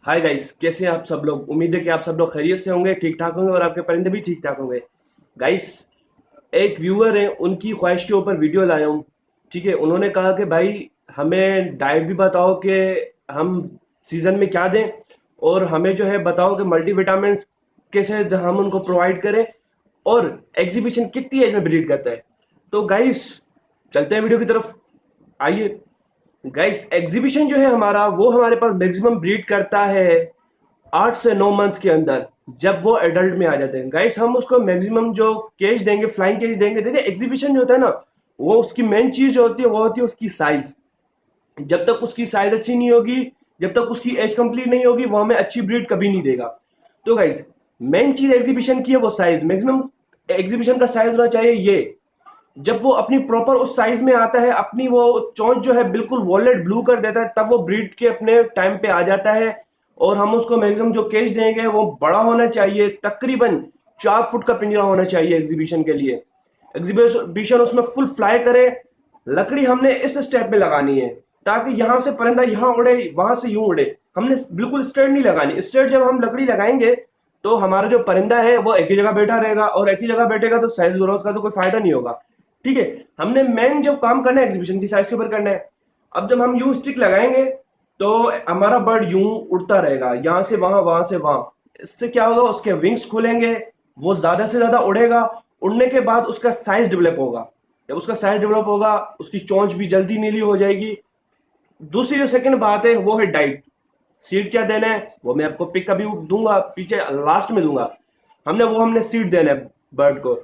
Hi guys, कैसे हैं आप सब लोग। उम्मीद है कि आप सब लोग खैरियत से होंगे, ठीक ठाक होंगे और आपके परिंदे भी ठीक ठाक होंगे। गाइस, एक व्यूअर है, उनकी ख्वाहिश के ऊपर वीडियो लाया हूँ। ठीक है, उन्होंने कहा कि भाई हमें डाइट भी बताओ कि हम सीज़न में क्या दें, और हमें जो है बताओ कि मल्टीविटामिन कैसे हम उनको प्रोवाइड करें, और एग्जीबिशन कितनी एज में ब्रीड करता है। तो गाइस, चलते हैं वीडियो की तरफ, आइए। गाइस, एग्जीबिशन जो है हमारा, वो हमारे पास मैक्सिमम ब्रीड करता है 8 से 9 मंथ के अंदर, जब वो एडल्ट में आ जाते हैं। गाइस, हम उसको मैक्सिमम जो केज देंगे, फ्लाइंग केज देंगे। देखिए, एग्जीबिशन जो होता है ना, वो उसकी मेन चीज जो होती है वो होती है उसकी साइज। जब तक उसकी साइज अच्छी नहीं होगी, जब तक उसकी एज कंप्लीट नहीं होगी, वो हमें अच्छी ब्रीड कभी नहीं देगा। तो गाइस, मेन चीज एग्जीबिशन की है वो साइज। मैक्सिमम एग्जीबिशन का साइज होना चाहिए ये। जब वो अपनी प्रॉपर उस साइज में आता है, अपनी वो चोंच जो है बिल्कुल वॉलेट ब्लू कर देता है, तब वो ब्रीड के अपने टाइम पे आ जाता है। और हम उसको मैक्सिमम जो केज देंगे वो बड़ा होना चाहिए, तकरीबन 4 फुट का पिंजरा होना चाहिए एग्जीबिशन के लिए। एग्जीबिशन उसमें फुल फ्लाई करे। लकड़ी हमने इस स्टेप में लगानी है, ताकि यहाँ से परिंदा यहाँ उड़े, वहां से यूं उड़े। हमने बिल्कुल स्ट्रेट नहीं लगानी। स्ट्रेट जब हम लकड़ी लगाएंगे तो हमारा जो परिंदा है वो एक ही जगह बैठा रहेगा, और एक ही जगह बैठेगा तो साइज ग्रोथ का तो कोई फायदा नहीं होगा। ठीक है, हमने मेन जो काम करना है एग्जीबिशन की साइज के ऊपर करना है। अब जब हम यूं स्टिक लगाएंगे तो हमारा बर्ड यूं उड़ता रहेगा, यहां से वहां, वहां से वहां। इससे क्या होगा, उसके विंग्स खुलेंगे, वो ज्यादा से ज्यादा उड़ेगा। उड़ने के बाद उसका साइज डेवलप होगा। जब उसका साइज डेवलप होगा, उसकी चोंच भी जल्दी नीली हो जाएगी। दूसरी जो सेकंड बात है वो है डाइट। सीड क्या देना है वो मैं आपको पिक अभी दूंगा, पीछे लास्ट में दूंगा। हमने सीड देना है बर्ड को।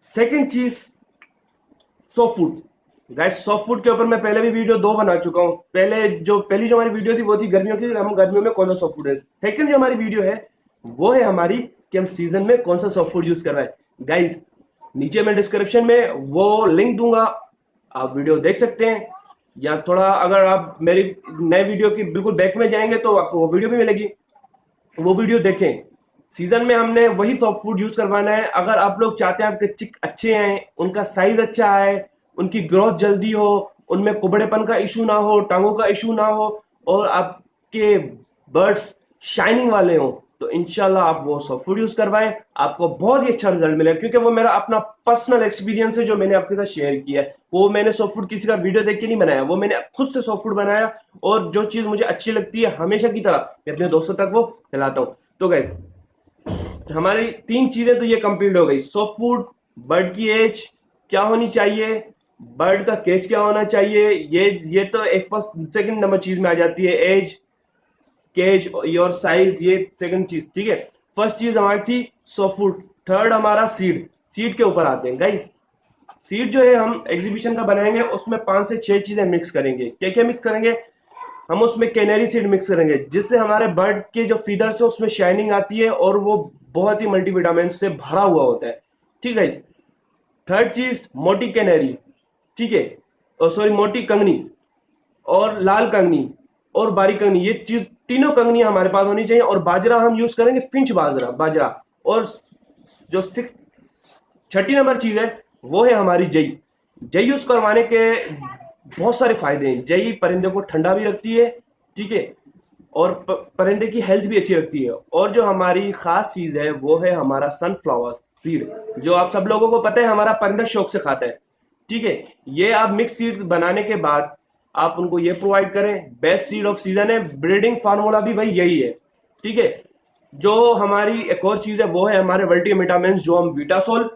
सेकंड चीज, soft food. Guys, soft food के ऊपर मैं पहले भी वीडियो 2 बना चुका हूँ। पहली जो हमारी वीडियो थी वो थी गर्मियों की, हम गर्मियों में कौन सा सॉफ्ट फूड है। सेकंड जो हमारी वीडियो है वो है हमारी कि हम सीजन में कौन सा सॉफ्ट फूड यूज कर रहे हैं। गाइस, नीचे मैं डिस्क्रिप्शन में वो लिंक दूंगा, आप वीडियो देख सकते हैं। या थोड़ा अगर आप मेरी नए वीडियो की बिल्कुल बैक में जाएंगे तो आपको वो वीडियो भी मिलेगी, वो वीडियो देखें। सीजन में हमने वही सॉफ्ट फूड यूज करवाना है। अगर आप लोग चाहते हैं आपके चिक अच्छे हैं, उनका साइज अच्छा आए, उनकी ग्रोथ जल्दी हो, उनमें कुबड़ेपन का इशू ना हो, टांगों का इशू ना हो, और आपके बर्ड्स शाइनिंग वाले हो, तो इंशाल्लाह आप वो सॉफ्ट फूड यूज करवाएं। आपको बहुत ही अच्छा रिजल्ट मिलेगा, क्योंकि वो मेरा अपना पर्सनल एक्सपीरियंस है जो मैंने आपके साथ शेयर किया है। वो मैंने सॉफ्ट फूड किसी का वीडियो देख के नहीं बनाया, वो मैंने खुद से सॉफ्ट फूड बनाया। और जो चीज मुझे अच्छी लगती है, हमेशा की तरह मैं अपने दोस्तों तक वो खिलाता हूँ। तो गाइस, हमारी 3 चीजें तो ये कंप्लीट हो गई। सॉफ्ट फूड, बर्ड की एज क्या होनी चाहिए, बर्ड का केज क्या होना चाहिए, ये तो एक फर्स्ट सेकंड नंबर चीज में आ जाती है। एज, केज, योर साइज, ये सेकंड चीज। ठीक है, फर्स्ट चीज हमारी थी सॉफ्ट फूड। थर्ड हमारा सीड। सीड के ऊपर आते हैं गाइस। सीड जो है हम एग्जीबिशन का बनाएंगे, उसमें 5 से 6 चीजें मिक्स करेंगे। क्या क्या मिक्स करेंगे, हम उसमें कैनरी सीड मिक्स करेंगे, जिससे हमारे बर्ड के जो फीदर्स है उसमें शाइनिंग आती है, और वो बहुत ही मल्टीविटामिन से भरा हुआ होता है। ठीक है। थर्ड चीज, मोटी कैनरी। ठीक है, और सॉरी, मोटी कंगनी, और लाल कंगनी, और बारीक कंगनी। ये चीज तीनों कंगनियां हमारे पास होनी चाहिए। और बाजरा हम यूज करेंगे फिंच बाजरा बाजरा। और जो सिक्स छठी नंबर चीज है वो है हमारी जई। जई यूज करवाने के बहुत सारे फायदे हैं। जई परिंदे को ठंडा भी रखती है, ठीक है, और परिंदे की हेल्थ भी अच्छी रखती है। और जो हमारी खास चीज है वो है हमारा सनफ्लावर सीड, जो आप सब लोगों को पता है हमारा परिंदा शौक से खाता है। ठीक है, ये आप मिक्स सीड बनाने के बाद आप उनको ये प्रोवाइड करें। बेस्ट सीड ऑफ सीजन है, ब्रीडिंग फार्मूला भी भाई यही है। ठीक है, जो हमारी एक और चीज है वो है हमारे मल्टीविटामिन, जो हम विटासोल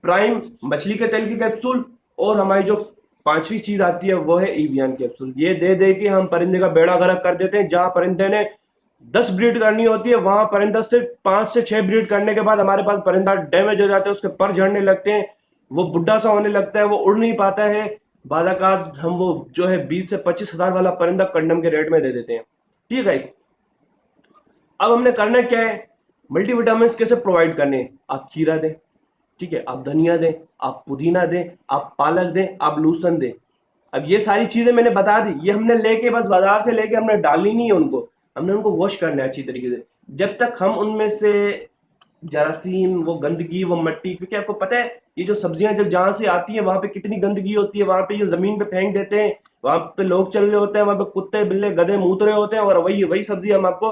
प्राइम, मछली के तेल की कैप्सूल, और हमारी जो 5वीं चीज आती है वो है ईवियन कैप्सूल। ये दे दे के हम परिंदे का बेड़ा गर्क कर देते हैं। जहां परिंदे ने 10 ब्रीड करनी होती है, वहां परिंदा सिर्फ 5 से 6 ब्रीड करने के बाद हमारे पास परिंदा डैमेज हो जाता है, उसके पर झड़ने लगते हैं, वो बुढ़ा सा होने लगता है, वो उड़ नहीं पाता है। बालाकात हम वो जो है 20 से 25 हजार वाला परिंदा कंडम के रेट में दे देते हैं। ठीक है, अब हमने करना क्या है, मल्टीविटामिन कैसे प्रोवाइड करने हैं। आप खीरा दें, ठीक है, आप धनिया दें, आप पुदीना दें, आप पालक दें, आप लहसुन दें। अब ये सारी चीजें मैंने बता दी, ये हमने लेके बस बाजार से लेके हमने डालनी नहीं है उनको, हमने उनको वॉश करना है अच्छी तरीके से। जब तक हम उनमें से जरासीम, वो गंदगी, वो मिट्टी, क्योंकि आपको पता है ये जो सब्जियां जब जहां से आती हैं वहां पे कितनी गंदगी होती है, वहां पे जो जमीन पे फेंक देते हैं, वहां पे लोग चल रहे होते हैं, वहां पे कुत्ते बिल्ले गधे मूत रहे होते हैं, और वही वही सब्जी हम आपको